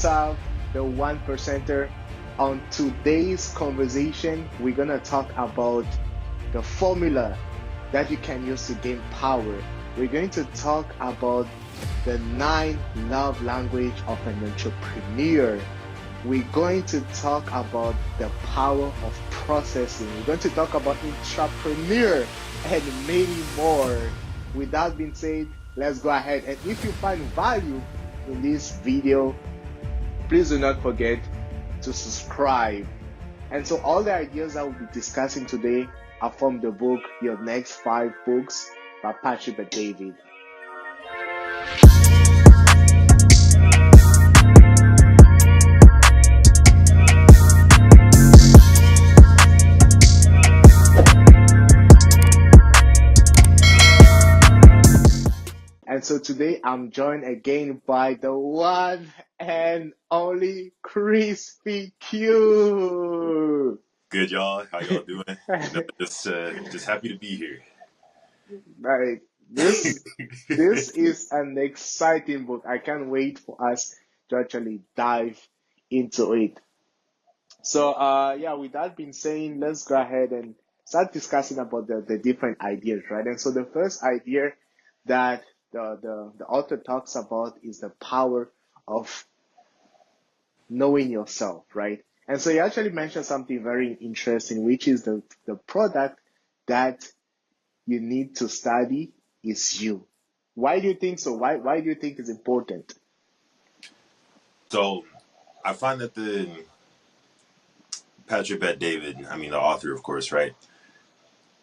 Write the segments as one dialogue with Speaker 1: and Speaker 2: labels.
Speaker 1: What's up, the one percenter? On today's conversation, we're gonna talk about the formula that you can use to gain power. We're going to talk about the 9 love language of an entrepreneur. We're going to talk about the power of processing. We're going to talk about entrepreneur and many more. With that being said, let's go ahead. And if you find value in this video, please do not forget to subscribe. And so all the ideas that we'll be discussing today are from the book Your Next 5 Books by Patrick and David. And so today I'm joined again by the one and only Crispy Q.
Speaker 2: Good, y'all. How y'all doing? Just happy to be here.
Speaker 1: Like this is an exciting book. I can't wait for us to actually dive into it. So yeah, with that being saying, let's go ahead and start discussing about the different ideas, right? And so the first idea that the author talks about is the power of knowing yourself, right? And so he actually mentioned something very interesting, which is the product that you need to study is you. Why do you think so? Why do you think it's important?
Speaker 2: So I find that the Patrick Bet David, I mean the author, of course, right?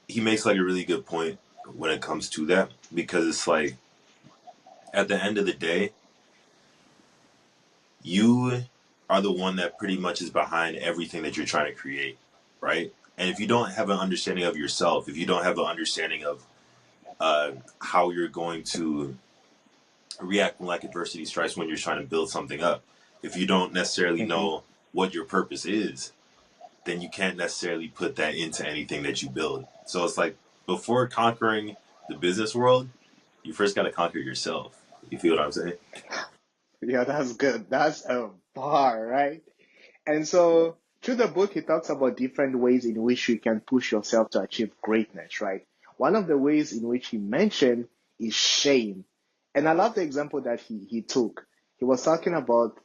Speaker 2: He makes like a really good point when it comes to that, because it's like at the end of the day, you are the one that pretty much is behind everything that you're trying to create, right? And if you don't have an understanding of yourself, if you don't have an understanding of how you're going to react when like adversity strikes when you're trying to build something up, if you don't necessarily
Speaker 1: Mm-hmm.
Speaker 2: know what your purpose is, then you can't necessarily put that into anything that you build. So it's like before conquering the business world, you first got to conquer yourself. You feel what I'm saying?
Speaker 1: Yeah, that's good. That's a bar, right? And so through the book, he talks about different ways in which you can push yourself to achieve greatness, right? One of the ways in which he mentioned is shame. And I love the example that he took. He was talking about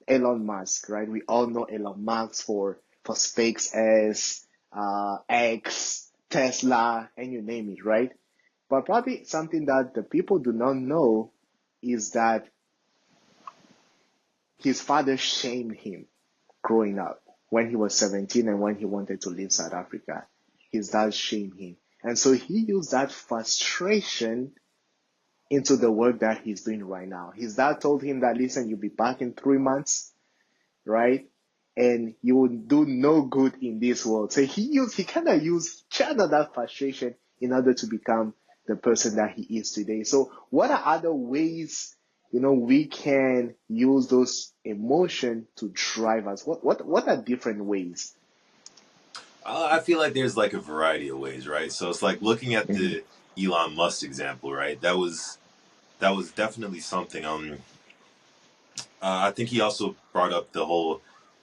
Speaker 1: Elon Musk, right? We all know Elon Musk for SpaceX, X, Tesla, and you name it, right? But probably something that the people do not know is that his father shamed him growing up when he was 17 and when he wanted to leave South Africa. His dad shamed him. And so he used that frustration into the work that he's doing right now. His dad told him that, listen, you'll be back in 3 months, right? And you will do no good in this world. So he kind of channeled that frustration in order to become the person that he is today. So what are other ways, we can use those emotions to drive us? What are different ways?
Speaker 2: I feel like there's like a variety of ways, right? So it's like looking at
Speaker 1: Mm-hmm.
Speaker 2: the Elon Musk example, right? That was definitely something. I think he also brought up the whole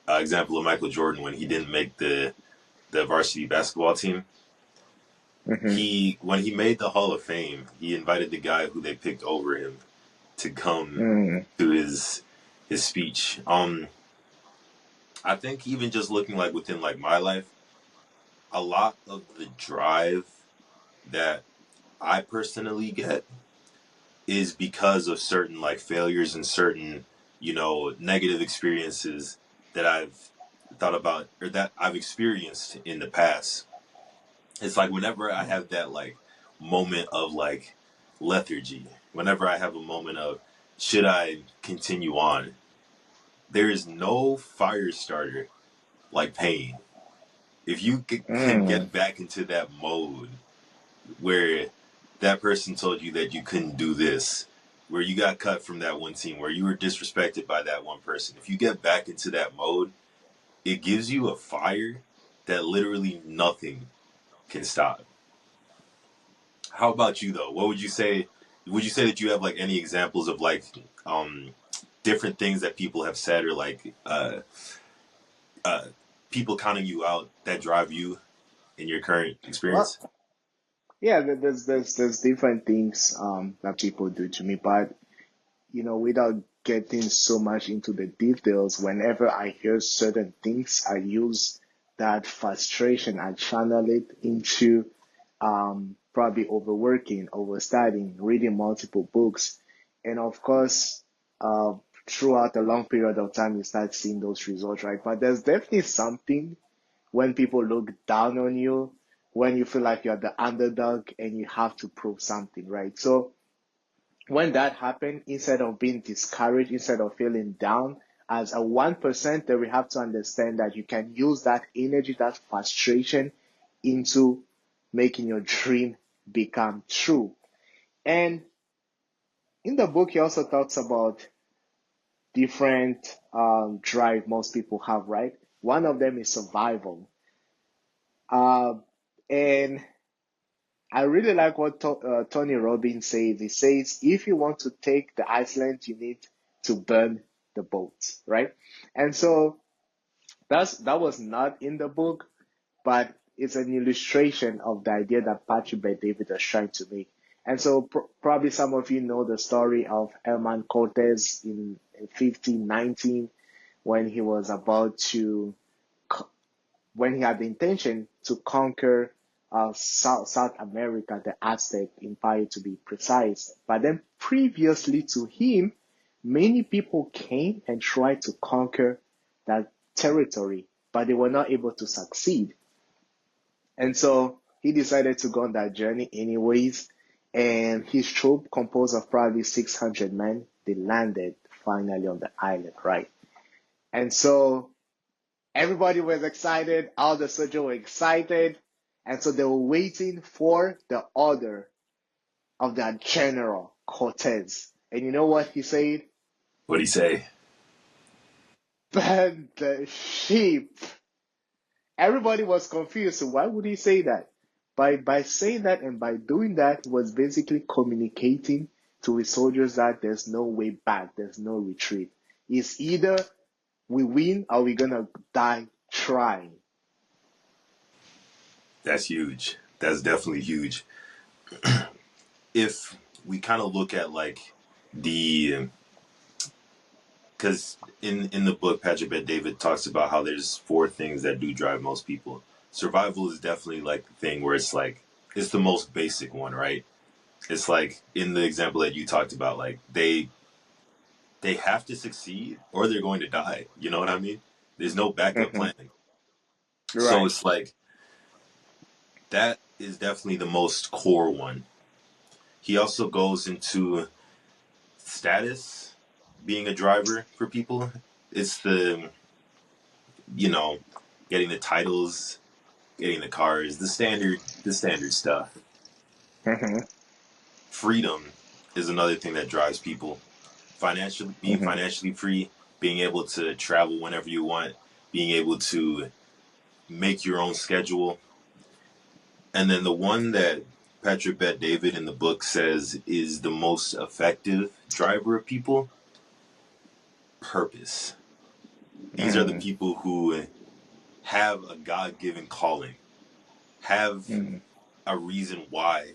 Speaker 2: example of Michael Jordan when he didn't make the varsity basketball team.
Speaker 1: Mm-hmm.
Speaker 2: He when he made the Hall of Fame, he invited the guy who they picked over him to come
Speaker 1: Mm-hmm.
Speaker 2: to his speech. I think even just looking like within like my life, a lot of the drive that I personally get is because of certain like failures and certain, negative experiences that I've thought about or that I've experienced in the past. It's like whenever I have that like moment of like lethargy, whenever I have a moment of should I continue on, there is no fire starter like pain. If you can
Speaker 1: Mm-hmm.
Speaker 2: get back into that mode where that person told you that you couldn't do this, where you got cut from that one team, where you were disrespected by that one person, if you get back into that mode, it gives you a fire that literally nothing can stop. How about you though? What would you say? Would you say that you have like any examples of like um different things that people have said, or like uh, people counting you out that drive you in your current
Speaker 1: Well,
Speaker 2: experience?
Speaker 1: yeah, there's different things that people do to me, but without getting so much into the details, whenever I hear certain things, I use that frustration, I channel it into probably overworking, overstudying, reading multiple books. And of course, uh, throughout a long period of time, you start seeing those results, right? But there's definitely something when people look down on you, when you feel like you're the underdog and you have to prove something, right? So when that happens, instead of being discouraged, instead of feeling down, as a 1%er, we have to understand that you can use that energy, that frustration into making your dream become true. And in the book, he also talks about different drive most people have, right? One of them is survival. Uh, and I really like what Tony Robbins says. He says, if you want to take the Iceland, you need to burn the boats, right? And so that was not in the book, but it's an illustration of the idea that Patrick Bet David was trying to make. And so probably some of you know the story of Herman Cortez in 1519 when he was about to when he had the intention to conquer South America, the Aztec Empire to be precise. But then previously to him, many people came and tried to conquer that territory, but they were not able to succeed. And so he decided to go on that journey anyways. And his troop, composed of probably 600 men, they landed finally on the island, right? And so everybody was excited. All the soldiers were excited. And so they were waiting for the order of that general, Cortez. And you know what he said?
Speaker 2: What do you say?
Speaker 1: Burn the sheep. Everybody was confused. So why would he say that? By saying that and by doing that, he was basically communicating to his soldiers that there's no way back, there's no retreat. It's either we win or we're gonna die trying.
Speaker 2: That's huge. That's definitely huge. If we kind of look at like the, because in the book Patrick Bet David talks about how there's four things that do drive most people. Survival is definitely like the thing where it's like it's the most basic one, right? It's like in the example that you talked about, like they have to succeed or they're going to die. You know what I mean? There's no backup
Speaker 1: Hmm.
Speaker 2: plan. So
Speaker 1: Right.
Speaker 2: it's like that is definitely the most core one. He also goes into status being a driver for people. It's the, you know, getting the titles, getting the cars, the standard stuff.
Speaker 1: Hmm.
Speaker 2: Freedom is another thing that drives people. Financially, being
Speaker 1: Hmm.
Speaker 2: financially free, being able to travel whenever you want, being able to make your own schedule. And then the one that Patrick Bet David in the book says is the most effective driver of people, purpose. These are the
Speaker 1: Hmm.
Speaker 2: people who have a God given calling, have
Speaker 1: Hmm.
Speaker 2: a reason why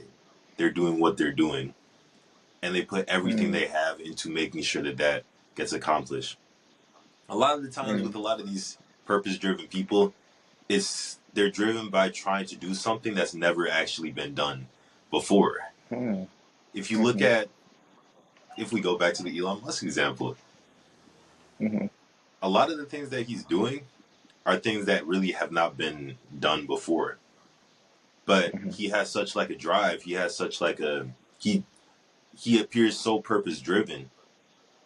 Speaker 2: they're doing what they're doing, and they put everything
Speaker 1: Hmm.
Speaker 2: they have into making sure that that gets accomplished. A lot of the times with a lot of these purpose driven people, it's they're driven by trying to do something that's never actually been done before.
Speaker 1: Hmm.
Speaker 2: If you look
Speaker 1: Hmm.
Speaker 2: at, if we go back to the Elon Musk example,
Speaker 1: Hmm.
Speaker 2: a lot of the things that he's doing are things that really have not been done before. But
Speaker 1: Hmm.
Speaker 2: he has such like a drive. He has such like a he appears so purpose driven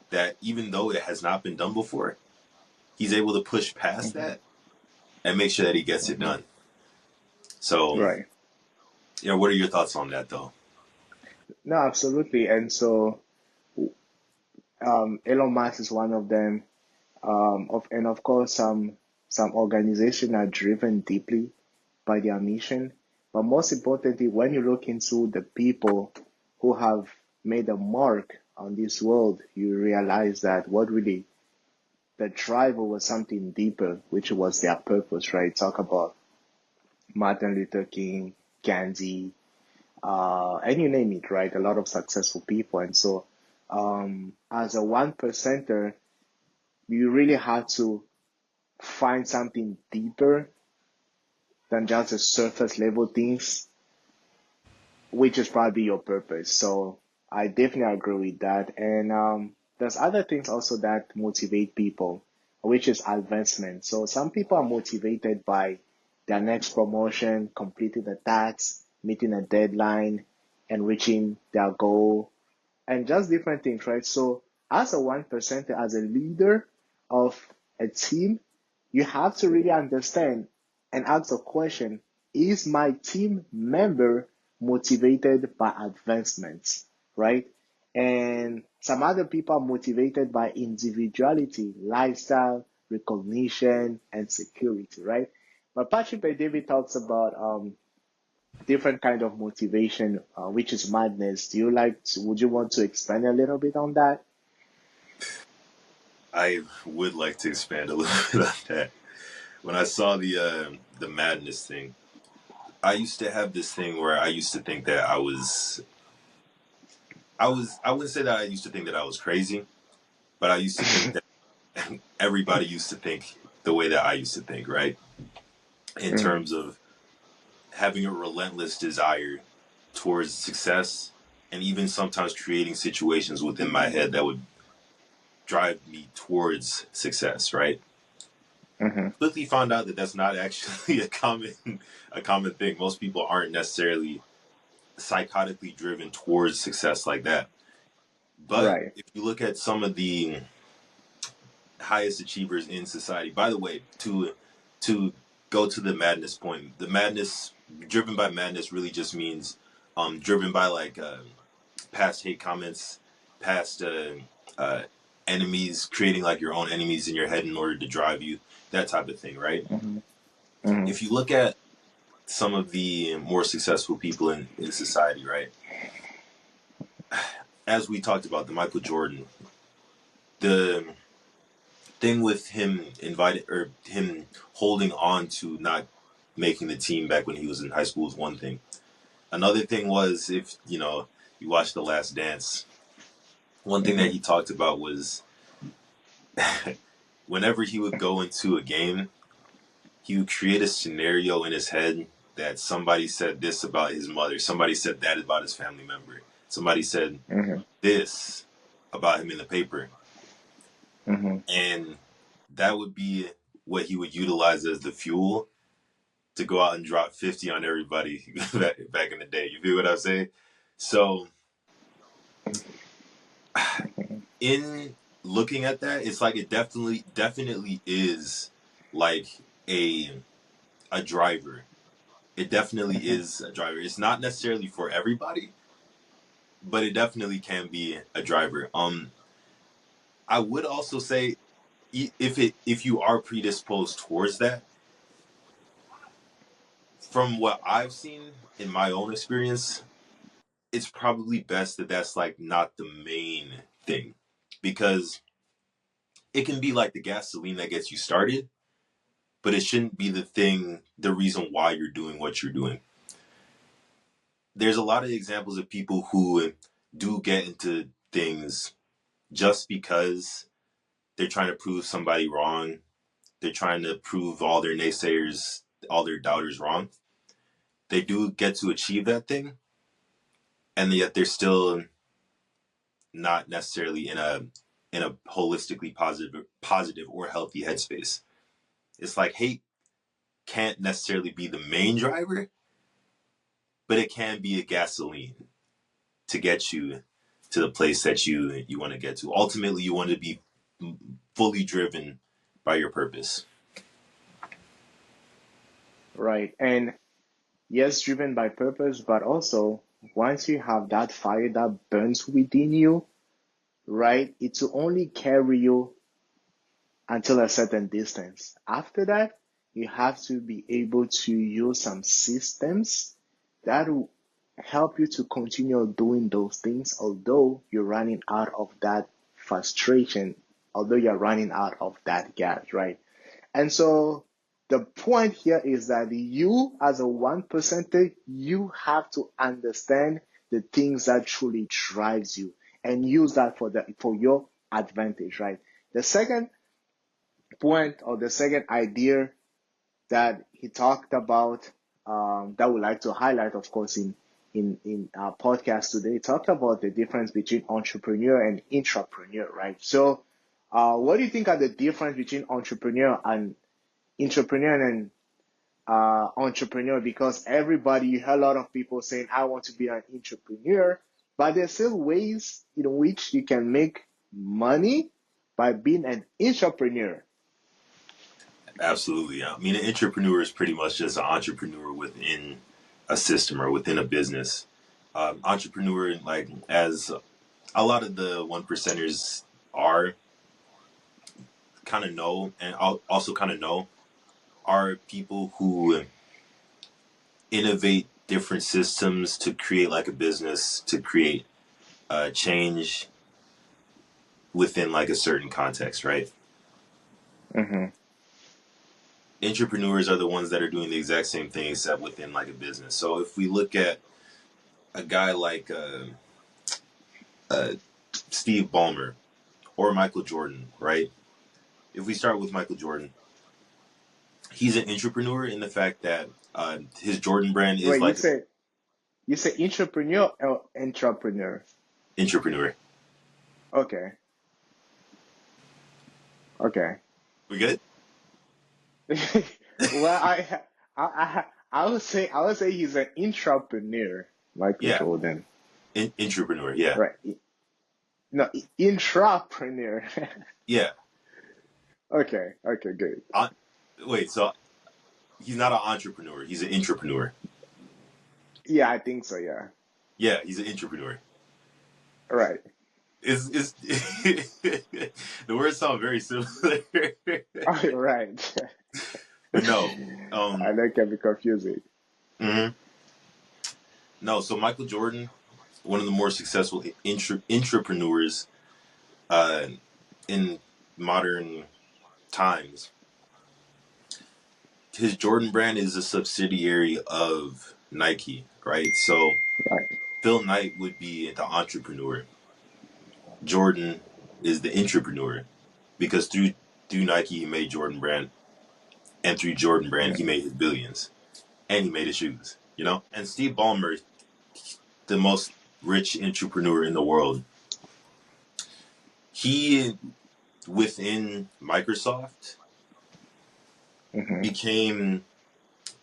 Speaker 2: that even though it has not been done before, he's able to push past
Speaker 1: Hmm.
Speaker 2: that and make sure that he gets it
Speaker 1: Hmm.
Speaker 2: done. So,
Speaker 1: Right.
Speaker 2: what are your thoughts on that though?
Speaker 1: No, absolutely. And so Elon Musk is one of them. And of course, some organizations are driven deeply by their mission. But most importantly, when you look into the people who have made a mark on this world, you realize that what really the driver was something deeper, which was their purpose, right? Talk about Martin Luther King, Gandhi, and you name it, right? A lot of successful people. And so, as a one percenter, you really have to find something deeper than just the surface level things, which is probably your purpose. So I definitely agree with that. And there's other things also that motivate people, which is advancement. So some people are motivated by their next promotion, completing the task, meeting a deadline, and reaching their goal, and just different things, right? So as a one percenter, as a leader of a team, you have to really understand and ask the question, is my team member motivated by advancements, right? And some other people are motivated by individuality, lifestyle, recognition, and security, right? But Patrick Bay David talks about different kind of motivation, which is madness. Would you want to expand a little bit on that?
Speaker 2: I would like to expand a little bit on that. When I saw the madness thing, I used to have this thing where I used to think that I wouldn't say that I used to think that I was crazy, but I used to think that everybody used to think the way that I used to think, right? In
Speaker 1: Mm,
Speaker 2: terms of having a relentless desire towards success, and even sometimes creating situations within my head that would drive me towards success, right?
Speaker 1: mm-hmm,
Speaker 2: Quickly found out that that's not actually a common thing. Most people aren't necessarily psychotically driven towards success like that. But
Speaker 1: right.
Speaker 2: if you look at some of the highest achievers in society, by the way, to go to the madness point, the madness driven by madness really just means driven by like past hate comments, past uh, enemies, creating like your own enemies in your head in order to drive you, that type of thing, right?
Speaker 1: Mm-hmm, mm-hmm,
Speaker 2: If you look at some of the more successful people in society, right? As we talked about, the Michael Jordan, the thing with him invited or him holding on to not making the team back when he was in high school is one thing. Another thing was if you watch The Last Dance, one thing that
Speaker 1: mm-hmm,
Speaker 2: he talked about was whenever he would go into a game, he would create a scenario in his head that somebody said this about his mother, somebody said that about his family member, somebody said
Speaker 1: mm-hmm,
Speaker 2: this about him in the paper,
Speaker 1: mm-hmm.
Speaker 2: and that would be what he would utilize as the fuel to go out and drop 50 on everybody back in the day. You feel what I'm saying? So in looking at that, it's like it definitely is like a a driver. It definitely is a driver. It's not necessarily for everybody, but it definitely can be a driver. I would also say if you are predisposed towards that, from what I've seen in my own experience, it's probably best that that's like not the main thing, because it can be like the gasoline that gets you started, but it shouldn't be the reason why you're doing what you're doing. There's a lot of examples of people who do get into things just because they're trying to prove somebody wrong. They're trying to prove all their naysayers, all their doubters wrong. They do get to achieve that thing, and yet they're still not necessarily in a holistically positive or healthy headspace. It's like hate can't necessarily be the main driver, but it can be a gasoline to get you to the place that you want to get to. Ultimately, you want to be fully driven by your purpose.
Speaker 1: Right. And yes, driven by purpose, but also once you have that fire that burns within you, right, it will only carry you until a certain distance. After that, you have to be able to use some systems that will help you to continue doing those things, although you're running out of that frustration, although you're running out of that gas, right? And so the point here is that you, as a 1%, you have to understand the things that truly drives you and use that for your advantage, right? The second point, or the second idea that he talked about, that we'd like to highlight, of course, in our podcast today, talked about the difference between entrepreneur and intrapreneur, right? So, what do you think are the difference between entrepreneur and entrepreneur? Because everybody, you hear a lot of people saying, "I want to be an entrepreneur," but there's still ways in which you can make money by being an entrepreneur.
Speaker 2: Absolutely. Yeah. I mean, an entrepreneur is pretty much just an entrepreneur within a system or within a business. Entrepreneur, like as a lot of the one percenters are kind of know, and also kind of know, are people who innovate different systems to create like a business, to create change within like a certain context, right?
Speaker 1: Mm-hmm.
Speaker 2: Entrepreneurs are the ones that are doing the exact same thing except within like a business. So if we look at a guy like uh, Steve Ballmer or Michael Jordan, right? If we start with Michael Jordan, he's an entrepreneur in the fact that his Jordan brand is
Speaker 1: Wait,
Speaker 2: like
Speaker 1: you say entrepreneur or entrepreneur?
Speaker 2: entrepreneur.
Speaker 1: Okay, okay.
Speaker 2: We good?
Speaker 1: Well, I would say he's an entrepreneur, Michael
Speaker 2: Yeah,
Speaker 1: Jordan.
Speaker 2: entrepreneur. Yeah,
Speaker 1: Right. No, intrapreneur.
Speaker 2: yeah.
Speaker 1: Okay, okay, good.
Speaker 2: Uh, Wait, so he's not an entrepreneur. He's an entrepreneur.
Speaker 1: Yeah, I think so, yeah.
Speaker 2: Yeah, he's an entrepreneur.
Speaker 1: Right.
Speaker 2: It's the words sound very similar,
Speaker 1: Oh, right.
Speaker 2: but no.
Speaker 1: I know it can be confusing.
Speaker 2: Mhm. No. So Michael Jordan, one of the more successful entrepreneurs uh, in modern times. His Jordan brand is a subsidiary of Nike, right? So
Speaker 1: Right.
Speaker 2: Phil Knight would be the entrepreneur. Jordan is the entrepreneur because through Nike he made Jordan brand, and through Jordan brand he
Speaker 1: Mm,
Speaker 2: made his billions, and he made his shoes. You know, and Steve Ballmer, the most rich entrepreneur in the world, he within Microsoft
Speaker 1: mm-hmm.
Speaker 2: became.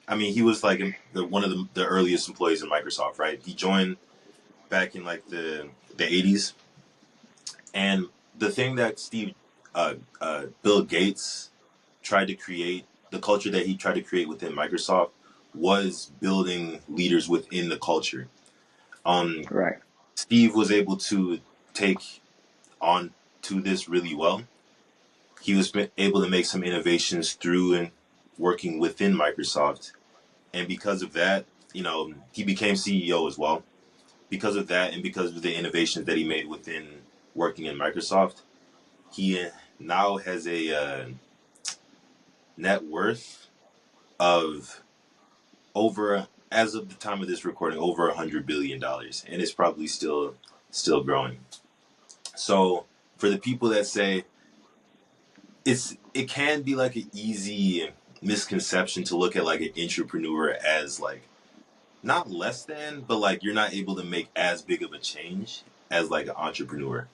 Speaker 2: I mean, he was like one of the earliest employees in Microsoft, right? He joined back in like the 80s, and the thing that Bill Gates tried to create, the culture that he tried to create within Microsoft, was building leaders within the culture. Um,
Speaker 1: Right.
Speaker 2: Steve was able to take on to this really well. He was able to make some innovations through and working within Microsoft, and because of that, he became CEO as well. Because of that, and because of the innovations that he made within working in Microsoft, he now has a net worth of over, as of the time of this recording, over $100 billion, and it's probably still growing. So for the people that say it can be like an easy misconception to look at like an entrepreneur as like not less than, but like you're not able to make as big of a change as like an entrepreneur.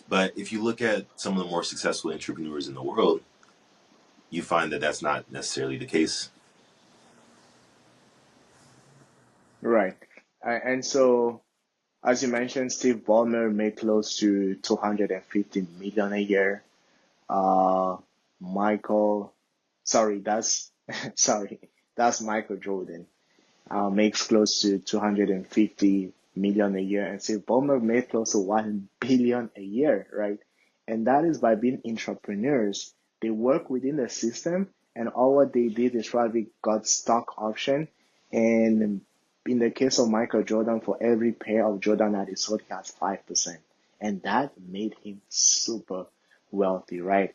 Speaker 2: But if you look at some of the more successful entrepreneurs in the world, you find that that's not necessarily the case.
Speaker 1: Right. And so, as you mentioned, Steve Ballmer made close to 250 million a year. Uh, Michael, sorry, that's sorry, that's Michael Jordan. Makes close to 250 million a year, and Steve Ballmer made close to 1 billion a year, right? And that is by being entrepreneurs. They work within the system, and all what they did is probably got stock option and in the case of Michael Jordan, for every pair of Jordan that he sold, he has 5%. And that made him super wealthy, right?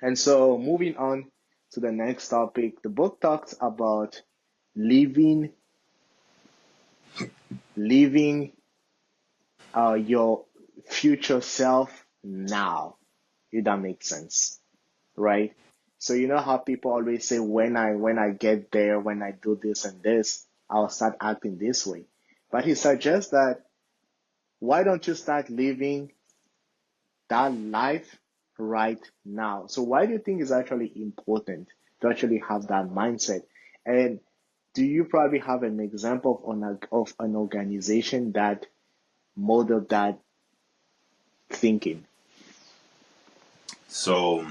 Speaker 1: And so moving on to the next topic, the book talks about living living your future self now, if that makes sense, right? So you know how people always say, when I get there, when I do this and this, I'll start acting this way. But he suggests that why don't you start living that life right now? So why do you think it's actually important to actually have that mindset? And do you probably have an example of an organization that modeled that thinking?
Speaker 2: So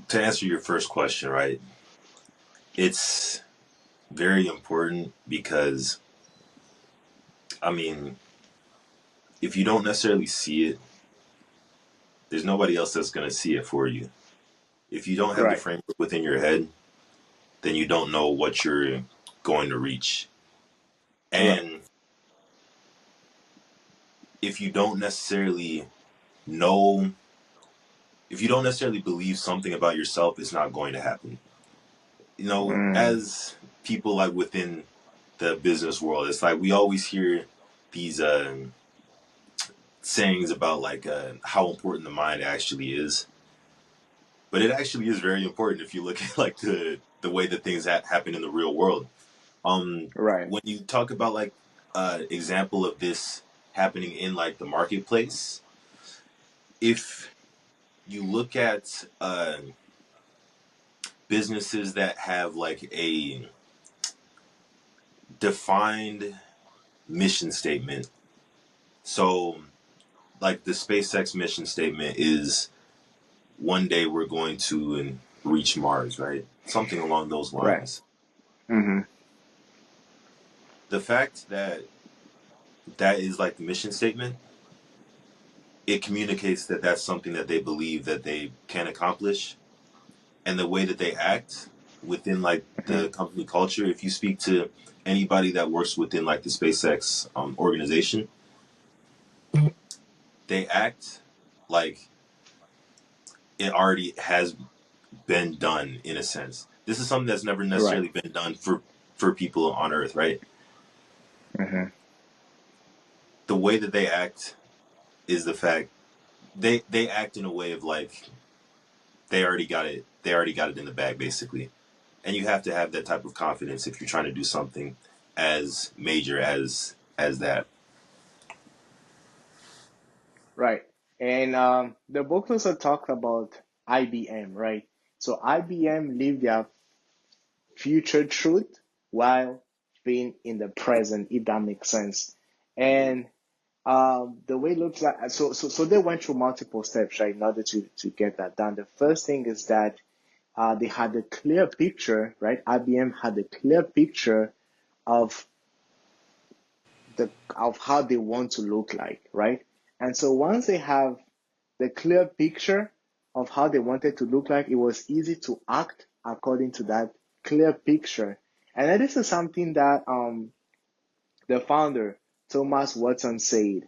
Speaker 2: to answer your first question, right? It's very important because I mean, if you don't necessarily see it, there's nobody else that's going to see it for you. If you don't have the
Speaker 1: Right,
Speaker 2: framework within your head, then you don't know what you're going to reach.
Speaker 1: right,
Speaker 2: And if you don't necessarily know, if you don't necessarily believe something about yourself, it's not going to happen. You know,
Speaker 1: mm,
Speaker 2: as people like within the business world, it's like we always hear these sayings about like how important the mind actually is. But it actually is very important if you look at like the way that things happen in the real world.
Speaker 1: right,
Speaker 2: When you talk about like example of this happening in like the marketplace, if you look at businesses that have like a defined mission statement, so like the SpaceX mission statement is one day we're going to reach Mars, right? Something along those
Speaker 1: right.
Speaker 2: lines.
Speaker 1: Mm-hmm.
Speaker 2: The fact that that is like the mission statement, it communicates that that's something that they believe that they can accomplish, and the way that they act within like
Speaker 1: Mm-hmm.
Speaker 2: the company culture. If you speak to anybody that works within like the SpaceX organization, they act like it already has been done in a sense. This is something that's never
Speaker 1: Right.
Speaker 2: necessarily been done for people on Earth, right?
Speaker 1: Mm-hmm.
Speaker 2: The way that they act is the fact they act in a way of like they already got it. They already got it in the bag, basically. And you have to have that type of confidence if you're trying to do something as major as that.
Speaker 1: Right. And the book also talks about IBM, right? So IBM lived their future truth while being in the present, if that makes sense. And the way it looks like, so they went through multiple steps, right, in order to get that done. The first thing is that they had a clear picture, right? IBM had a clear picture of of how they want to look like, right? And so once they have the clear picture of how they wanted to look like, it was easy to act according to that clear picture. And then this is something that the founder, Thomas Watson, said.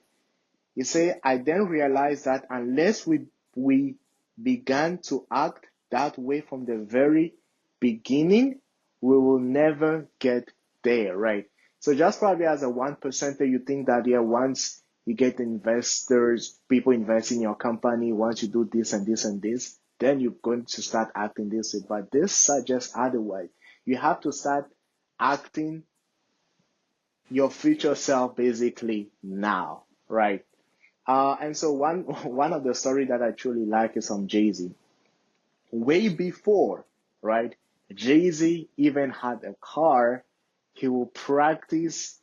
Speaker 1: He said, I then realized that unless we began to act that way from the very beginning, we will never get there, right? So just probably as a 1%er, you think that yeah, once you get investors, people invest in your company, once you do this and this and this, then you're going to start acting this way. But this suggests otherwise. You have to start acting your future self basically now, right? And so one of the story that I truly like is from Jay-Z. Way before, right? Jay-Z even had a car. He will practice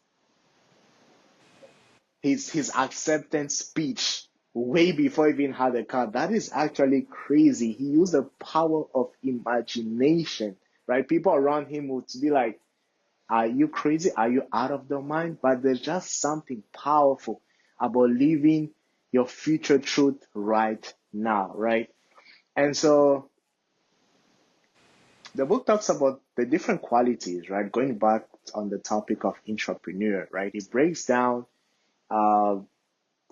Speaker 1: his acceptance speech way before he even had a car. That is actually crazy. He used the power of imagination, right? People around him would be like, are you crazy? Are you out of the mind? But there's just something powerful about living your future truth right now, right? And so the book talks about the different qualities, right? Going back on the topic of entrepreneur, right? It breaks down uh,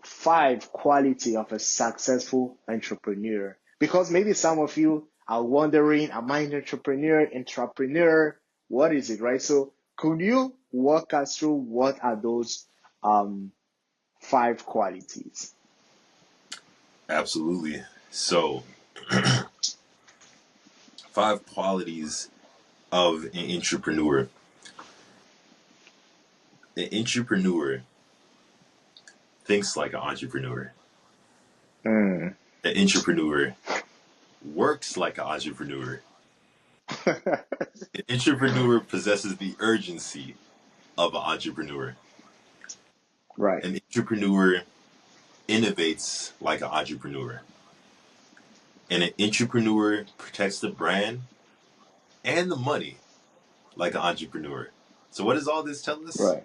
Speaker 1: five quality of a successful entrepreneur. Because maybe some of you are wondering, am I an entrepreneur? Entrepreneur, what is it, right? So could you walk us through what are those um, five qualities?
Speaker 2: Absolutely. So, five qualities of an entrepreneur. An entrepreneur thinks like an entrepreneur.
Speaker 1: Mm.
Speaker 2: An entrepreneur works like an entrepreneur. An entrepreneur possesses the urgency of an entrepreneur.
Speaker 1: Right,
Speaker 2: An entrepreneur innovates like an entrepreneur. And an entrepreneur protects the brand and the money like an entrepreneur. So, what does all this tell us?
Speaker 1: right,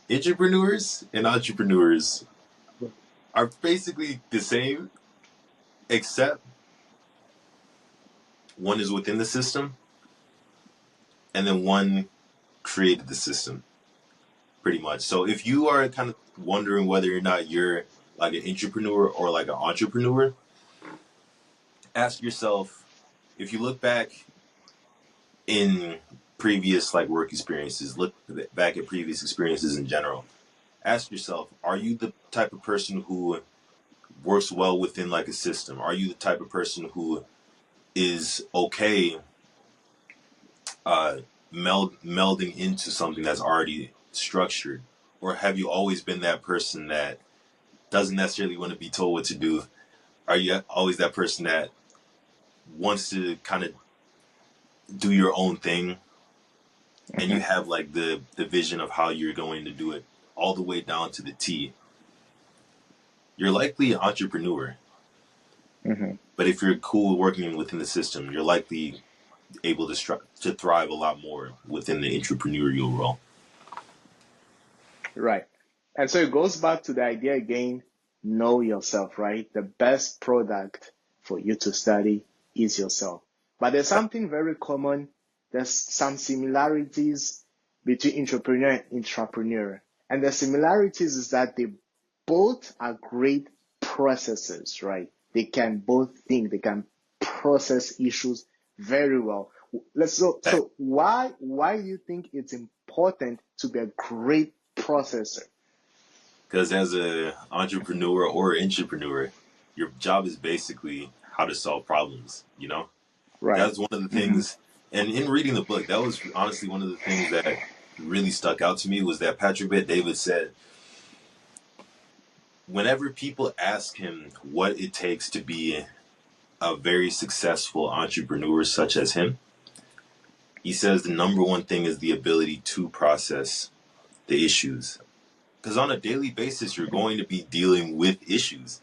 Speaker 2: Entrepreneurs and entrepreneurs are basically the same, except one is within the system and then one created the system, pretty much. So, if you are kind of wondering whether or not you're like an entrepreneur or like an entrepreneur, ask yourself, if you look back in previous like work experiences, look back at previous experiences in general, ask yourself, are you the type of person who works well within like a system? Are you the type of person who is okay uh melding into something that's already structured? Or have you always been that person that doesn't necessarily want to be told what to do? Are you always that person that wants to kind of do your own thing, and you
Speaker 1: hmm,
Speaker 2: have like the vision of how you're going to do it all the way down to the T? You're likely an entrepreneur.
Speaker 1: hmm.
Speaker 2: But if you're cool working within the system, you're likely able to thrive a lot more within the entrepreneurial role.
Speaker 1: Right. And so it goes back to the idea again, know yourself, right? The best product for you to study is yourself. But there's something very common. There's some similarities between entrepreneur and intrapreneur. And the similarities is that they both are great processors, right? They can both think, they can process issues very well. So why do you think it's important to be a great processor?
Speaker 2: Because as an entrepreneur or entrepreneur, your job is basically how to solve problems. You know,
Speaker 1: Right.
Speaker 2: that's one of the
Speaker 1: Mm-hmm.
Speaker 2: things. And in reading the book, that was honestly one of the things that really stuck out to me was that Patrick Bet David said, whenever people ask him what it takes to be a very successful entrepreneur such as him, he says the number one thing is the ability to process the issues. Because on a daily basis, you're going to be dealing with issues,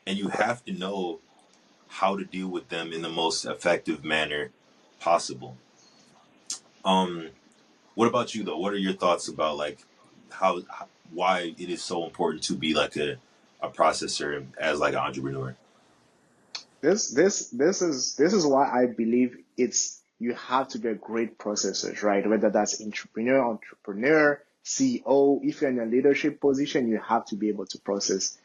Speaker 2: and you have to know how to deal with them in the most effective manner possible. Um, what about you though? What are your thoughts about like why it is so important to be like a processor as like an entrepreneur?
Speaker 1: This is why I believe it's you have to be a great processor, right? Whether that's entrepreneur, CEO, if you're in a leadership position, you have to be able to process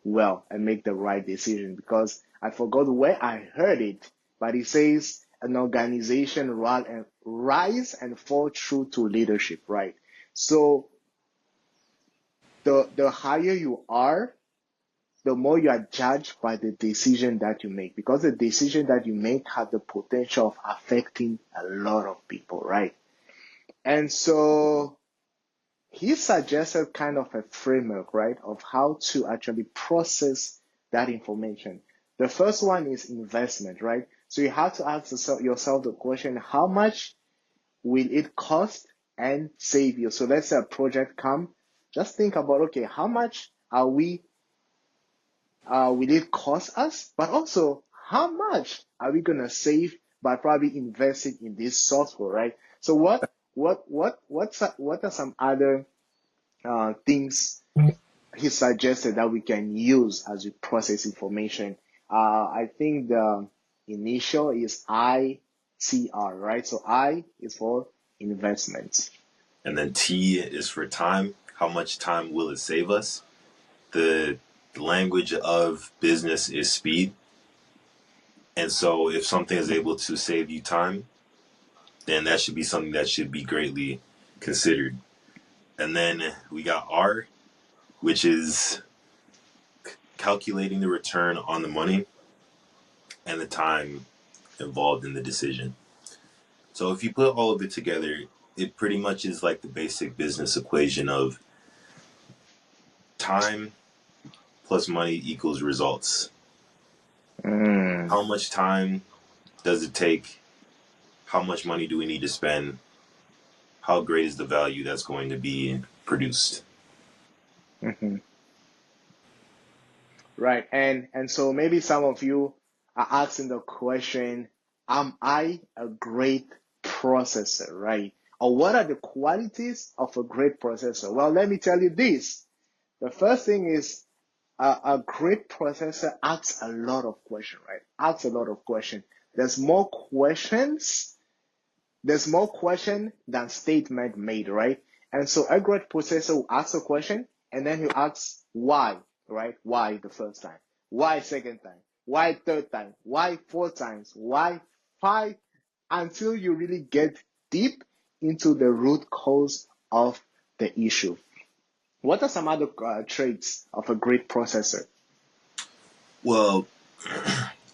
Speaker 1: well and make the right decision. Because I forgot where I heard it, but it says an organization rise and fall through to leadership, right? So the higher you are, the more you are judged by the decision that you make, because the decision that you make have the potential of affecting a lot of people, right? And so he suggested kind of a framework, right, of how to actually process that information. The first one is investment, right? So you have to ask yourself the question, how much will it cost and save you? So let's say a project come, just think about, okay, how much are we will it cost us? But also, how much are we gonna save by probably investing in this software, right? So what are some other things he suggested that we can use as we process information? I think the initial is I. TR, right? So I is for investments.
Speaker 2: And then T is for time. How much time will it save us? The language of business is speed. And so if something is able to save you time, then that should be something that should be greatly considered. And then we got R, which is calculating the return on the money and the time involved in the decision. So if you put all of it together, it pretty much is like the basic business equation of time plus money equals results.
Speaker 1: Mm,
Speaker 2: How much time does it take? How much money do we need to spend? How great is the value that's going to be produced?
Speaker 1: mhm. Right. And so maybe some of you are asking the question, am I a great processor, right? Or what are the qualities of a great processor? Well, let me tell you this. The first thing is a great processor asks a lot of questions, right? Asks a lot of questions. There's more questions there's more question than statement made, right? And so a great processor will ask a question and then he'll ask why, right? Why the first time? Why second time? Why third time? Why four times? Why five? Until you really get deep into the root cause of the issue. What are some other traits of a great processor?
Speaker 2: Well,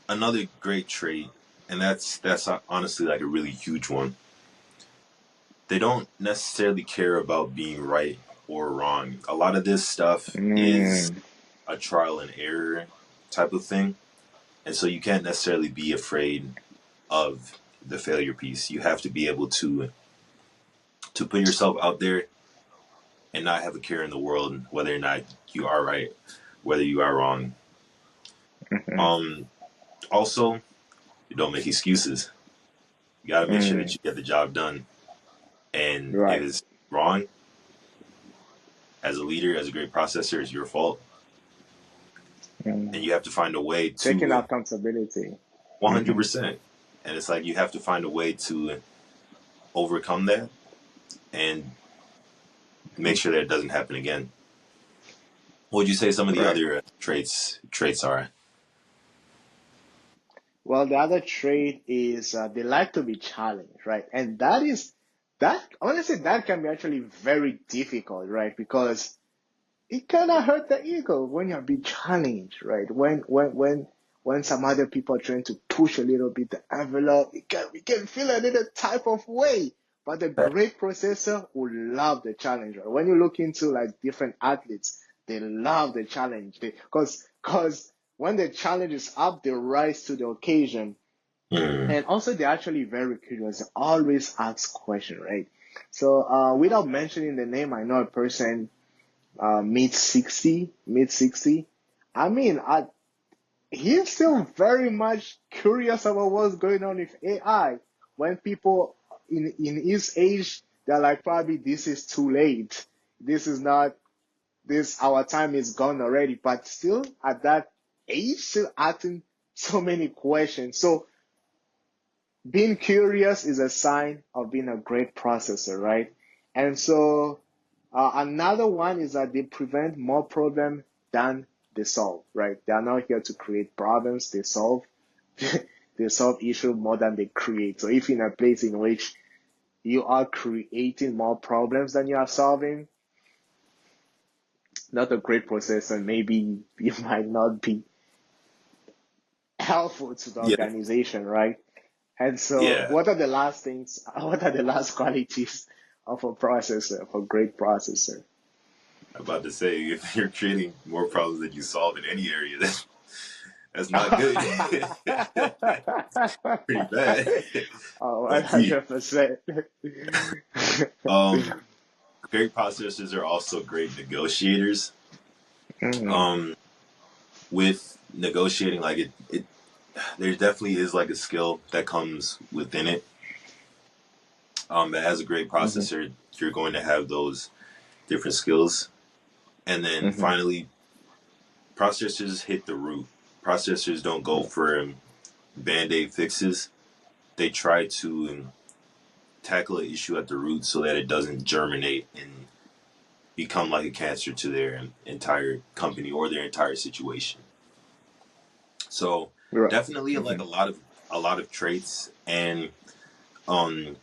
Speaker 2: another great trait, and that's honestly like a really huge one. They don't necessarily care about being right or wrong. A lot of this stuff is
Speaker 1: Mm,
Speaker 2: a trial and error type of thing. And so you can't necessarily be afraid of the failure piece. You have to be able to put yourself out there and not have a care in the world whether or not you are right, whether you are wrong.
Speaker 1: mhm,
Speaker 2: Um Also, you don't make excuses. You gotta make sure that
Speaker 1: mm,
Speaker 2: you get the job done. And if
Speaker 1: right.
Speaker 2: it's wrong, as a leader, as a great processor, it's your fault. And
Speaker 1: Mm.
Speaker 2: you have to find a way
Speaker 1: Taking
Speaker 2: to
Speaker 1: accountability. Hmm.
Speaker 2: 100%. And it's like you have to find a way to overcome that and make sure that it doesn't happen again. What would you say some of the
Speaker 1: Right.
Speaker 2: other traits are?
Speaker 1: Well, the other trait is they like to be challenged, right? And that honestly that can be actually very difficult, right? Because it kind of hurt the ego when you're being challenged, right? When some other people are trying to push a little bit the envelope, it can feel a little type of way. But the great processor will love the challenge, right? When you look into like different athletes, they love the challenge. Cause when the challenge is up, they rise to the occasion.
Speaker 2: Mm.
Speaker 1: And also they're actually very curious. They always ask questions, right? So without mentioning the name, I know a person mid 60. I mean, he's still very much curious about what's going on with AI. When people in his age, they're like, probably this is too late. This is not this. Our time is gone already. But still, at that age, still asking so many questions. So being curious is a sign of being a great processor, right? And so another one is that they prevent more problem than they solve, right? They are not here to create problems, they solve they solve issue more than they create. So if you're in a place in which you are creating more problems than you are solving, not a great processor, maybe you might not be helpful to the
Speaker 2: Yeah,
Speaker 1: organization, right? And so,
Speaker 2: yeah.
Speaker 1: what are the last things? What are the last qualities of a processor, of a great processor?
Speaker 2: I'm about to say if you're creating more problems than you solve in any area, that's not good. Pretty bad.
Speaker 1: Oh,
Speaker 2: But T,
Speaker 1: 100%.
Speaker 2: um, great processors are also great negotiators.
Speaker 1: Mm,
Speaker 2: Um, with negotiating, like it there definitely is like a skill that comes within it. But as a great
Speaker 1: mhm,
Speaker 2: processor, you're going to have those different skills. And then
Speaker 1: mhm,
Speaker 2: finally, processors hit the root. Processors don't go for band-aid fixes. they try to tackle an issue at the root so that it doesn't germinate and become like a cancer to their entire company or their entire situation. So
Speaker 1: Right.
Speaker 2: definitely like
Speaker 1: Mm-hmm.
Speaker 2: a lot of traits, and um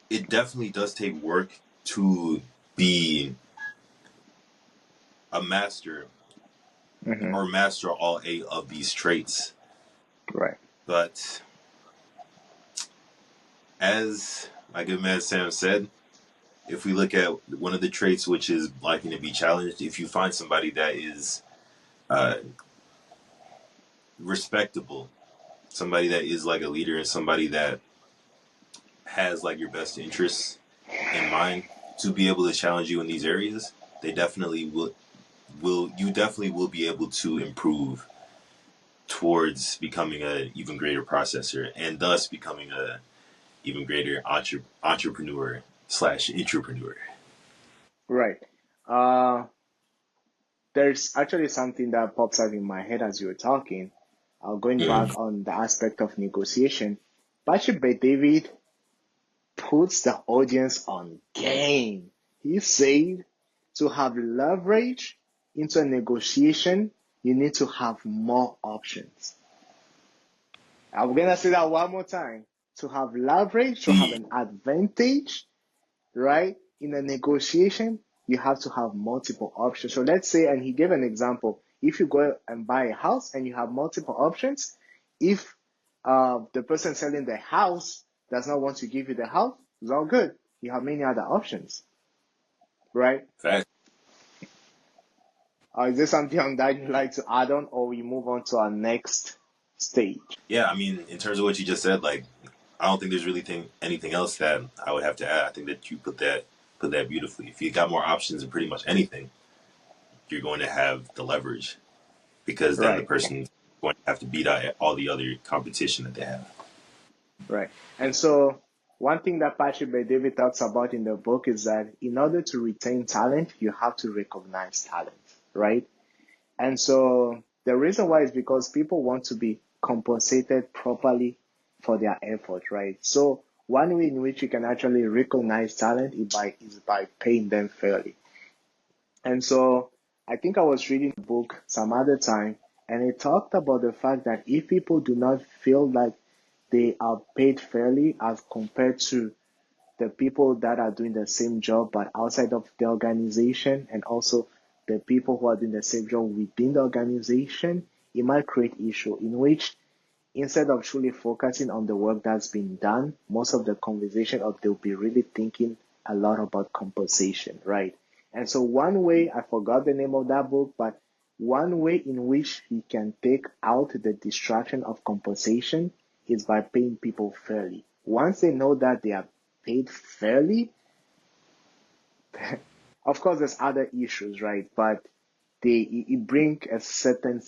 Speaker 2: it definitely does take work to be a master
Speaker 1: Mm-hmm.
Speaker 2: or master all 8 of these traits.
Speaker 1: Right.
Speaker 2: But as my good man Sam said, if we look at one of the traits which is liking to be challenged, if you find somebody that is uh, respectable, somebody that is like a leader and somebody that has like your best interests in mind to be able to challenge you in these areas, they definitely will you definitely will be able to improve towards becoming a even greater processor and thus becoming a even greater entrepreneur slash entrepreneur.
Speaker 1: Right. There's actually something that pops up in my head as you were talking. Going
Speaker 2: Mm.
Speaker 1: back on the aspect of negotiation, Patrick by David puts the audience on game. He said to have leverage into a negotiation, you need to have more options. I'm gonna say that one more time. To have leverage, to have
Speaker 2: The
Speaker 1: an advantage, right? In a negotiation, you have to have multiple options. So let's say, and he gave an example, if you go and buy a house and you have multiple options, if the person selling the house does not want to give you the house, it's all good. You have many other options, right?
Speaker 2: fact.
Speaker 1: Is there something on that you'd like to add on, or we move on to our next stage?
Speaker 2: Yeah, I mean, in terms of what you just said, like I don't think there's really anything else that I would have to add. I think that you put that beautifully. If you got more options in pretty much anything, you're going to have the leverage because then the
Speaker 1: Right.
Speaker 2: person's going to have to beat out all the other competition that they have.
Speaker 1: Right. And so one thing that Patrick Bet David talks about in the book is that in order to retain talent, you have to recognize talent, right? And so the reason why is because people want to be compensated properly for their effort, right? So one way in which you can actually recognize talent is by paying them fairly. And so I think I was reading a book some other time, and it talked about the fact that if people do not feel like they are paid fairly as compared to the people that are doing the same job but outside of the organization, and also the people who are doing the same job within the organization, it might create issue in which instead of truly focusing on the work that's been done, most of the conversation of they'll be really thinking a lot about compensation, right? And so one way, I forgot the name of that book, but one way in which you can take out the distraction of compensation is by paying people fairly. Once they know that they are paid fairly, of course there's other issues, right? But it bring a certain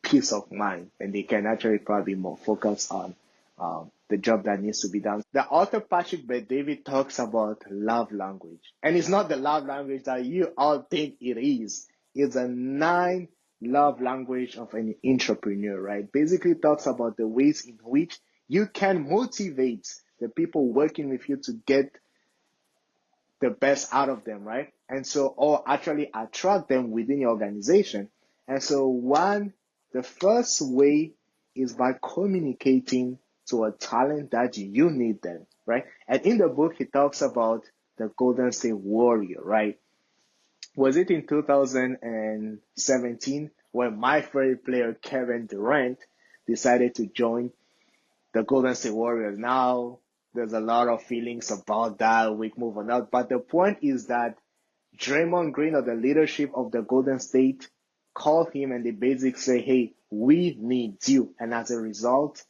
Speaker 1: peace of mind, and they can actually probably more focus on the job that needs to be done. The author Patrick Bet David talks about love language, and it's not the love language that you all think it is. It's a 9 love language of an entrepreneur, right? Basically talks about the ways in which you can motivate the people working with you to get the best out of them, right? And so, or actually attract them within your organization. And so, the first way is by communicating to a talent that you need them, right? And in the book, he talks about the Golden State Warrior, right? Was it in 2017 when my favorite player, Kevin Durant, decided to join the Golden State Warriors? Now, there's a lot of feelings about that. We move on out. But the point is that Draymond Green or the leadership of the Golden State called him and they basically say, hey, we need you. And as a result,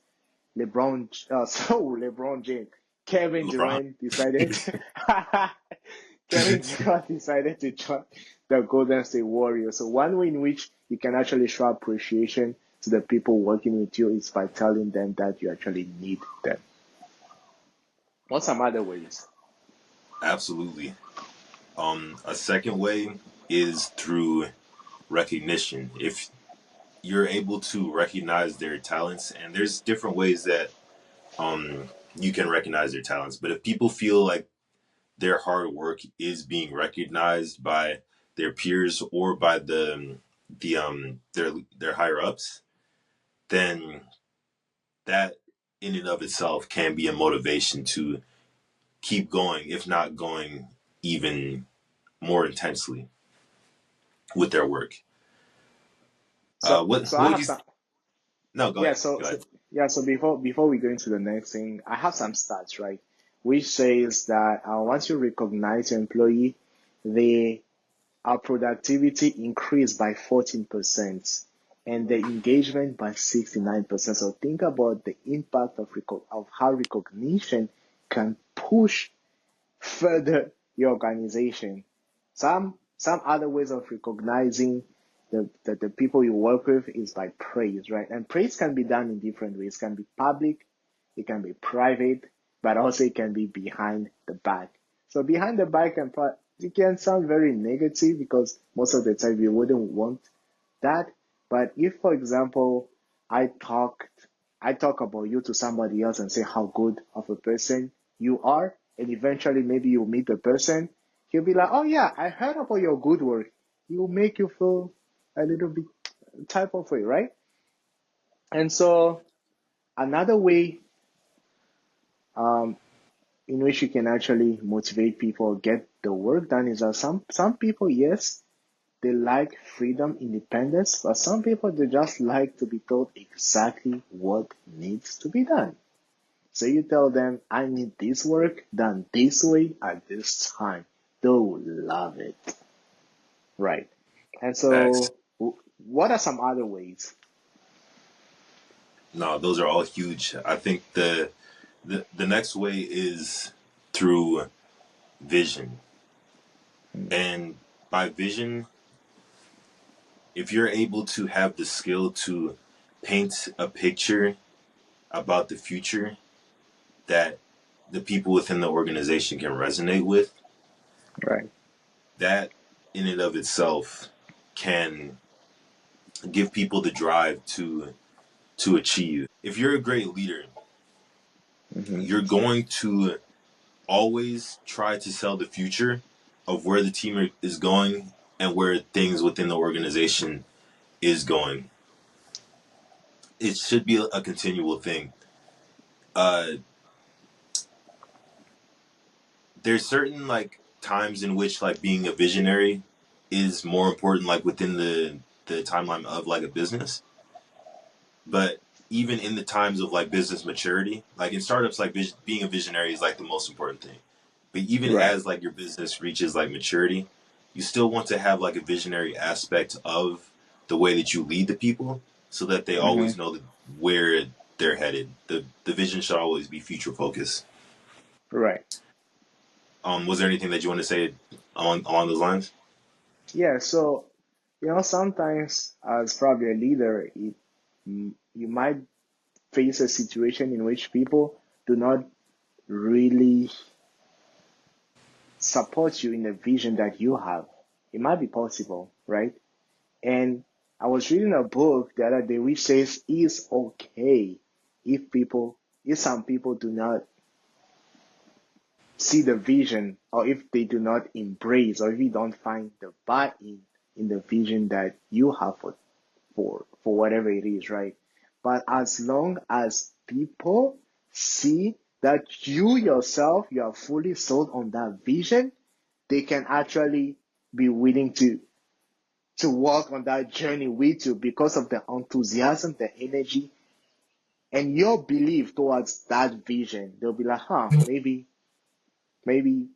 Speaker 1: LeBron James, Kevin
Speaker 2: LeBron.
Speaker 1: Durant decided, Kevin Durant decided to join the Golden State Warriors. So one way in which you can actually show appreciation to the people working with you is by telling them that you actually need them. What's some other ways?
Speaker 2: Absolutely. A second way is through recognition. you're able to recognize their talents, and there's different ways that um you can recognize their talents. But if people feel like their hard work is being recognized by their peers or by their higher ups, then that in and of itself can be a motivation to keep going, if not going even more intensely with their work.
Speaker 1: So
Speaker 2: What
Speaker 1: I
Speaker 2: would
Speaker 1: have
Speaker 2: you?
Speaker 1: some.
Speaker 2: No, go
Speaker 1: Yeah,
Speaker 2: ahead.
Speaker 1: so,
Speaker 2: Go
Speaker 1: so
Speaker 2: ahead.
Speaker 1: yeah, so before we go into the next thing, I have some stats, right? Which says that once you recognize your employee, they our productivity increased by 14% and the engagement by 69%. So think about the impact of how recognition can push further your organization. Some other ways of recognizing the people you work with is by praise, right? And praise can be done in different ways. It can be public, it can be private, but also it can be behind the back. So behind the back it can sound very negative because most of the time we wouldn't want that. But if, for example, I talked, I talk about you to somebody else and say how good of a person you are, and eventually maybe you meet the person, he'll be like, "Oh yeah, I heard about your good work." It will make you feel a little bit type of way, right? And so another way um, in which you can actually motivate people get the work done is that some people, yes, they like freedom, independence, but some people they just like to be told exactly what needs to be done. So you tell them, I need this work done this way at this time. They will love it, right? And
Speaker 2: Facts.
Speaker 1: so, what are some other ways?
Speaker 2: No, those are all huge. I think the next way is through vision. And by vision, if you're able to have the skill to paint a picture about the future that the people within the organization can resonate with,
Speaker 1: Right.
Speaker 2: that in and of itself can give people the drive to achieve. If you're a great leader,
Speaker 1: Mm-hmm.
Speaker 2: you're going to always try to sell the future of where the team is going and where things within the organization is going. It should be a continual thing. Uh, there's certain like times in which like being a visionary is more important, like within the timeline of like a business. But even in the times of like business maturity, like in startups, like being a visionary is like the most important thing. But even
Speaker 1: Right.
Speaker 2: as like your business reaches like maturity, you still want to have like a visionary aspect of the way that you lead the people, so that they
Speaker 1: Mm-hmm.
Speaker 2: always know where they're headed. The vision should always be future focused.
Speaker 1: Right.
Speaker 2: Was there anything that you want to say along those lines?
Speaker 1: Yeah. So, sometimes as probably a leader, you might face a situation in which people do not really support you in the vision that you have. It might be possible, right? And I was reading a book the other day which says it's okay if some people do not see the vision, or if they do not embrace, or if you don't find the buy in the vision that you have for whatever it is, right? But as long as people see that you yourself you are fully sold on that vision, they can actually be willing to walk on that journey with you because of the enthusiasm, the energy, and your belief towards that vision. They'll be like, huh, maybe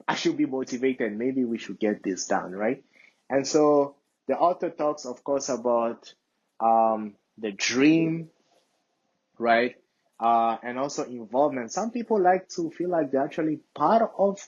Speaker 1: I should be motivated. Maybe we should get this done, right? And so the author talks, of course, about the dream, right? And also involvement. Some people like to feel like they're actually part of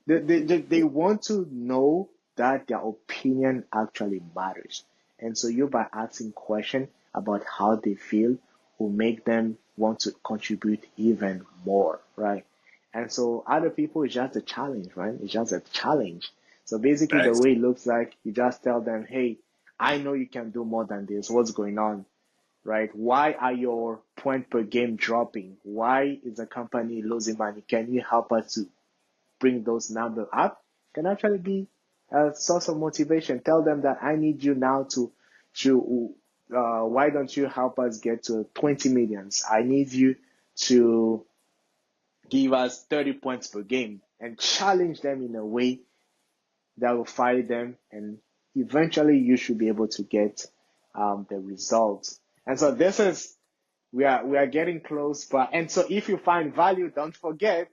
Speaker 1: they want to know that their opinion actually matters. And so you by asking questions about how they feel will make them want to contribute even more, right? And so other people is just a challenge, right? It's just a challenge. So basically the
Speaker 2: Facts.
Speaker 1: way it looks like you just tell them, hey, I know you can do more than this. What's going on? Right? Why are your point per game dropping? Why is the company losing money? Can you help us to bring those numbers up? Can actually be a source of motivation. Tell them that I need you now to why don't you help us get to 20 millions? I need you to give us 30 points per game and challenge them in a way that will fire them, and eventually you should be able to get the results. And so this is we are getting close, but and so if you find value, don't forget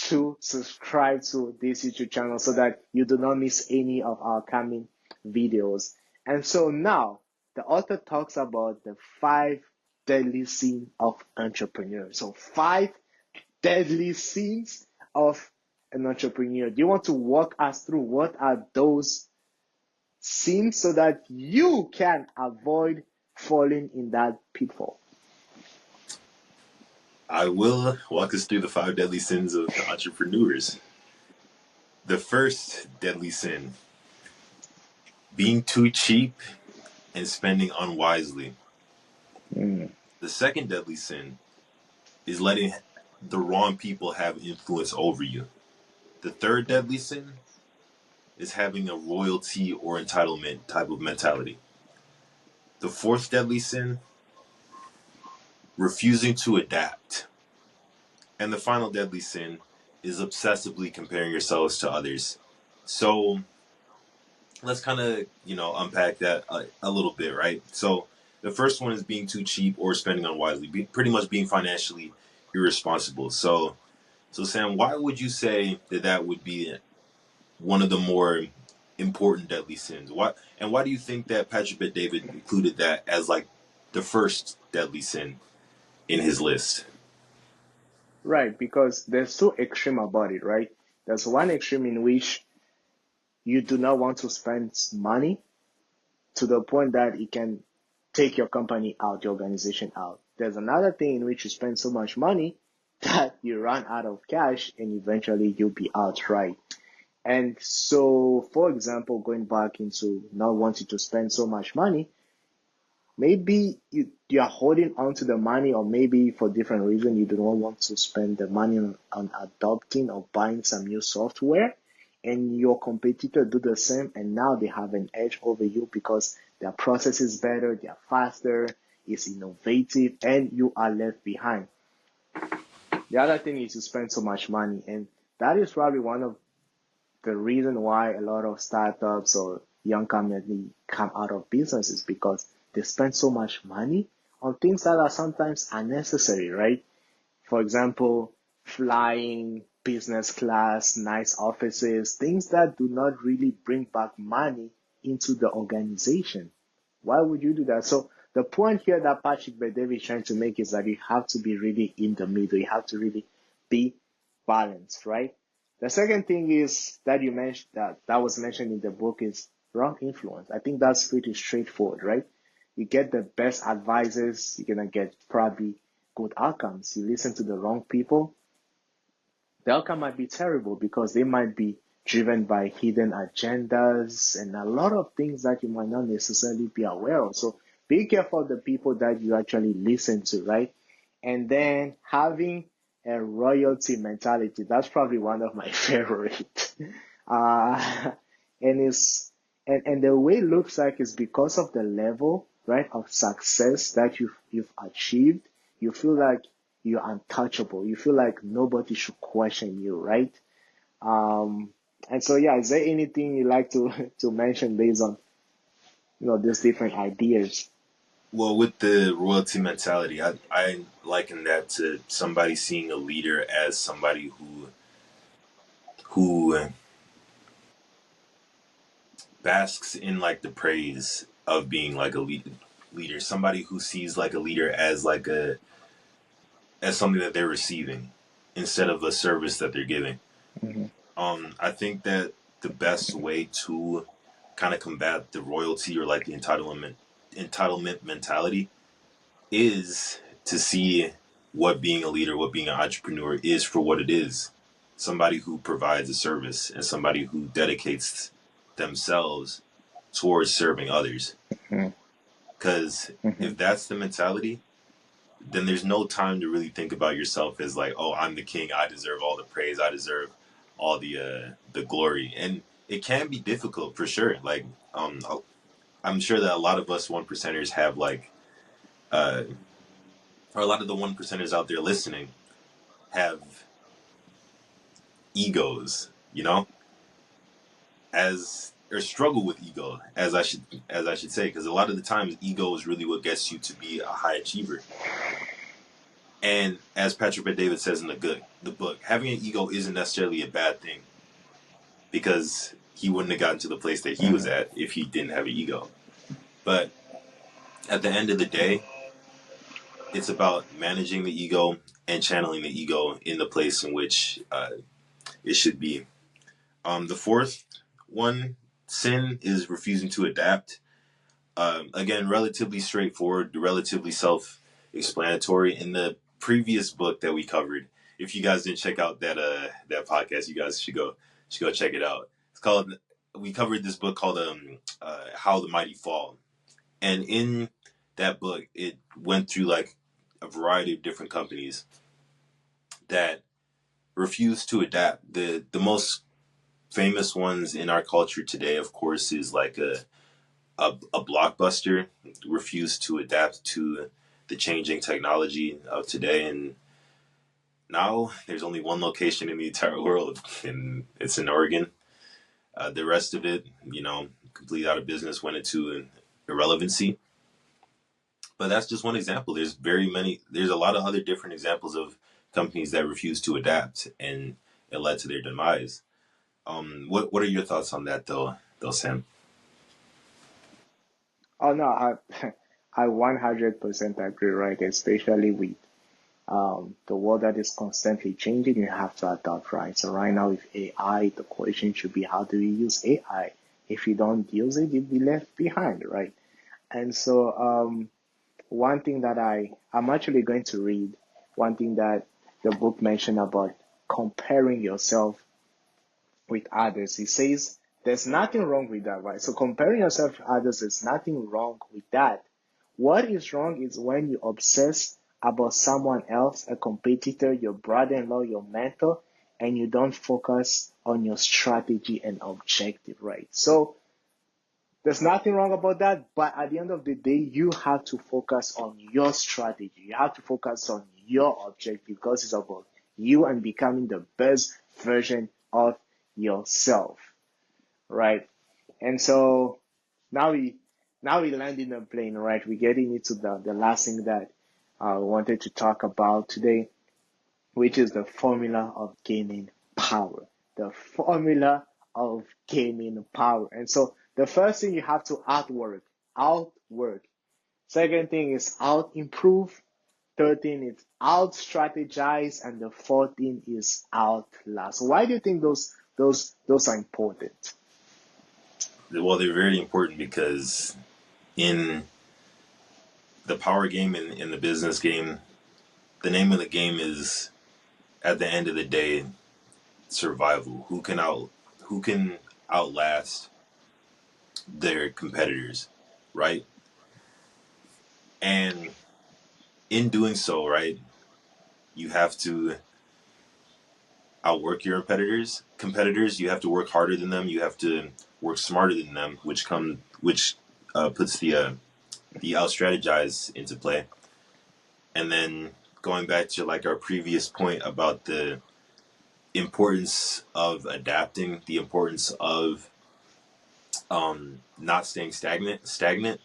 Speaker 1: to subscribe to this YouTube channel so that you do not miss any of our coming videos. And so now the author talks about the 5 deadly sins of entrepreneurs. So 5 deadly sins of an entrepreneur. Do you want to walk us through what are those sins so that you can avoid falling in that pitfall?
Speaker 2: I will walk us through the 5 deadly sins of entrepreneurs. The first deadly sin: being too cheap and spending unwisely.
Speaker 1: Mm.
Speaker 2: The second deadly sin is letting the wrong people have influence over you. The third deadly sin is having a royalty or entitlement type of mentality. The fourth deadly sin: refusing to adapt. And the final deadly sin is obsessively comparing yourselves to others. So let's kind of, unpack that a little bit, right? So the first one is being too cheap or spending unwisely, pretty much being financially irresponsible. So Sam, why would you say that that would be one of the more important deadly sins? Why do you think that Patrick Bet-David included that as like the first deadly sin in his list?
Speaker 1: Right, because there's two extreme about it, right? There's one extreme in which you do not want to spend money to the point that it can take your company out, your organization out. There's another thing in which you spend so much money that you run out of cash and eventually you'll be out, right? And so, for example, going back into not wanting to spend so much money, maybe you are holding on to the money, or maybe for different reasons you do not want to spend the money on adopting or buying some new software, and your competitor do the same, and now they have an edge over you because their process is better, they are faster, it's innovative, and you are left behind. The other thing is you spend so much money, and that is probably one of the reason why a lot of startups or young companies come out of business is because they spend so much money on things that are sometimes unnecessary, right? For example, flying, business class, nice offices, things that do not really bring back money into the organization. Why would you do that? So the point here that Patrick Bet-David is trying to make is that you have to be really in the middle. You have to really be balanced, right? The second thing is that you mentioned that was mentioned in the book is wrong influence. I think that's pretty straightforward, right? You get the best advisors, you're gonna get probably good outcomes. You listen to the wrong people, the outcome might be terrible because they might be driven by hidden agendas and a lot of things that you might not necessarily be aware of. So be careful of the people that you actually listen to, right? And then having a royalty mentality, that's probably one of my favorite. Uh, and it's and the way it looks like is because of the level, right, of success that you've achieved, you feel like you're untouchable. You feel like nobody should question you, right? Um, and so yeah, is there anything you like to to mention based on these different ideas?
Speaker 2: Well, with the royalty mentality, I liken that to somebody seeing a leader as somebody who basks in like the praise of being like a leader. Somebody who sees like a leader as like a as something that they're receiving instead of a service that they're giving.
Speaker 1: Hmm.
Speaker 2: I think that the best way to kind of combat the royalty or like the entitlement mentality is to see what being a leader, what being an entrepreneur is for what it is. Somebody who provides a service and somebody who dedicates themselves towards serving others.
Speaker 1: Mhm.
Speaker 2: Because
Speaker 1: Mhm.
Speaker 2: if that's the mentality, then there's no time to really think about yourself as like, oh, I'm the king. I deserve all the praise. I deserve all the glory. And it can be difficult for sure. Like, I'm sure that a lot of us one percenters have like, uh, or a lot of the one percenters out there listening have egos, you know, as or struggle with ego, as I should say, because a lot of the times ego is really what gets you to be a high achiever. And as Patrick Bet David says in the book, having an ego isn't necessarily a bad thing because he wouldn't have gotten to the place that he was
Speaker 1: Mhm.
Speaker 2: at if he didn't have an ego. But at the end of the day, it's about managing the ego and channeling the ego in the place in which it should be. The fourth one, sin, is refusing to adapt. Again, relatively straightforward, relatively self-explanatory. In the previous book that we covered, if you guys didn't check out that podcast, you guys should go check it out. It's called. We covered this book called How the Mighty Fall, and in that book, it went through like a variety of different companies that refused to adapt. The most famous ones in our culture today, of course, is like a blockbuster refused to adapt to the changing technology of today, and now there's only one location in the entire world, and it's in Oregon. The rest of it, completely out of business, went into irrelevancy. But that's just one example. There's very many. There's a lot of other different examples of companies that refuse to adapt, and it led to their demise. What are your thoughts on that, though, Sam?
Speaker 1: Oh no, I I 100% agree, right? Especially with the world that is constantly changing, you have to adapt, right? So right now with AI, the question should be how do you use AI? If you don't use it, you'll be left behind, right? And so one thing that I'm actually going to read, one thing that the book mentioned about comparing yourself with others. He says there's nothing wrong with that, right? So comparing yourself to others, there's nothing wrong with that. What is wrong is when you obsess about someone else, a competitor, your brother-in-law, your mentor, and you don't focus on your strategy and objective, right? So there's nothing wrong about that, but at the end of the day, you have to focus on your strategy. You have to focus on your objective because it's about you and becoming the best version of yourself, right? And so now we now we land in the plane, right? We're getting into the last thing that I wanted to talk about today, which is the formula of gaining power. The formula of gaining power. And so the first thing you have to outwork. Second thing is out improve. Third thing is out strategize, and the fourth thing is outlast. Why do you think those are important?
Speaker 2: Well, they're very important because in the power game and in the business game, the name of the game is at the end of the day survival. Who can outlast their competitors, right? And in doing so, right, you have to outwork your competitors. You have to work harder than them. You have to work smarter than them, which puts the out strategize into play. And then going back to like our previous point about the importance of adapting, the importance of not staying stagnant.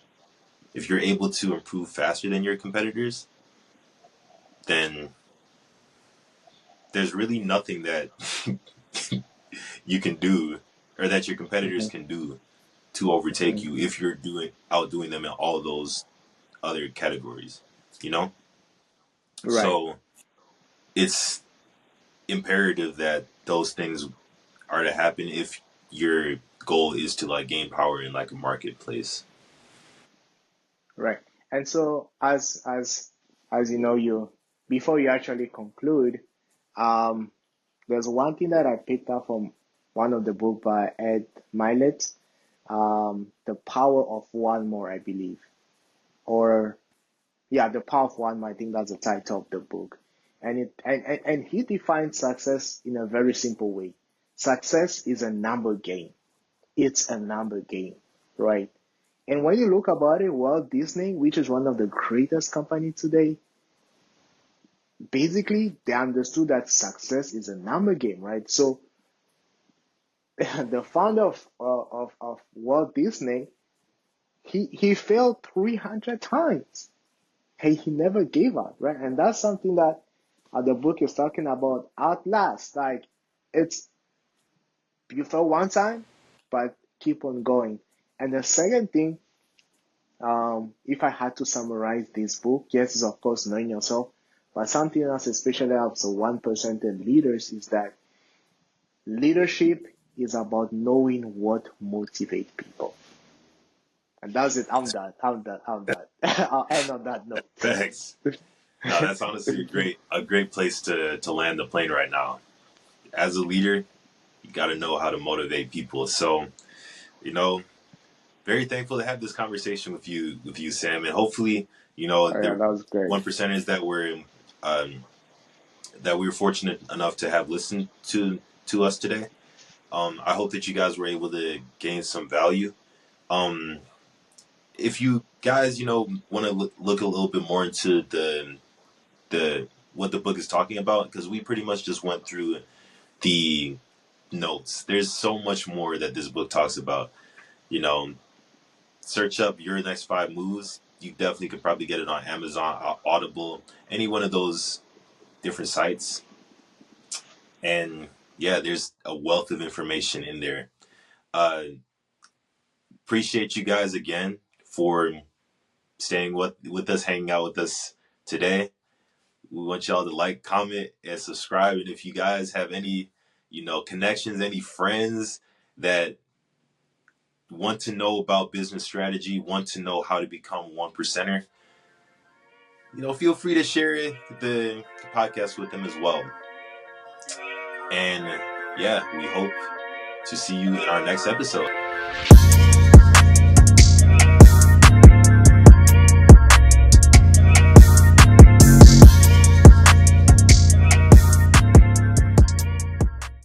Speaker 2: If you're able to improve faster than your competitors, then there's really nothing that you can do or that your competitors
Speaker 1: Mhm.
Speaker 2: can do to overtake
Speaker 1: Mhm.
Speaker 2: you if you're doing outdoing them in all those other categories. You know,
Speaker 1: Right.
Speaker 2: so it's imperative that those things are to happen if your goal is to like gain power in like a marketplace.
Speaker 1: Right. And so as you know, you before you actually conclude, um, there's one thing that I picked up from one of the book by Ed Milet. The Power of One More, I believe, or yeah, The Power of One More. I think that's the title of the book, and he defines success in a very simple way. Success is a number game. It's a number game, right? And when you look about it, Walt Disney, which is one of the greatest companies today, basically they understood that success is a number game, right? So the founder of Walt Disney, he failed 300 times. Hey, he never gave up, right? And that's something that the book is talking about. Outlast, like it's you fail one time, but keep on going. And the second thing, if I had to summarize this book, yes, it's of course knowing yourself, but something else, especially as a 1% leaders, is that leadership is about knowing what motivates people. And that's it. I'm done. I'm done. I'm done. I'll end on that note.
Speaker 2: Thanks. No, that's honestly a great place to land the plane right now. As a leader, you got to know how to motivate people. So, you know, very thankful to have this conversation with you, Sam, and hopefully,
Speaker 1: Oh, yeah,
Speaker 2: the
Speaker 1: that was great.
Speaker 2: 1%ers um, that we were fortunate enough to have listened to us today. I hope that you guys were able to gain some value. Um, if you guys, want to look a little bit more into the what the book is talking about, because we pretty much just went through the notes. There's so much more that this book talks about. You know, search up Your Next Five Moves. You definitely could probably get it on Amazon, Audible, any one of those different sites. And yeah, there's a wealth of information in there. Uh, Appreciate you guys again for staying with us, hanging out with us today. We want y'all to like, comment, and subscribe. And if you guys have any, connections, any friends that want to know about business strategy, want to know how to become 1%er, feel free to share the podcast with them as well. And yeah, we hope to see you in our next episode.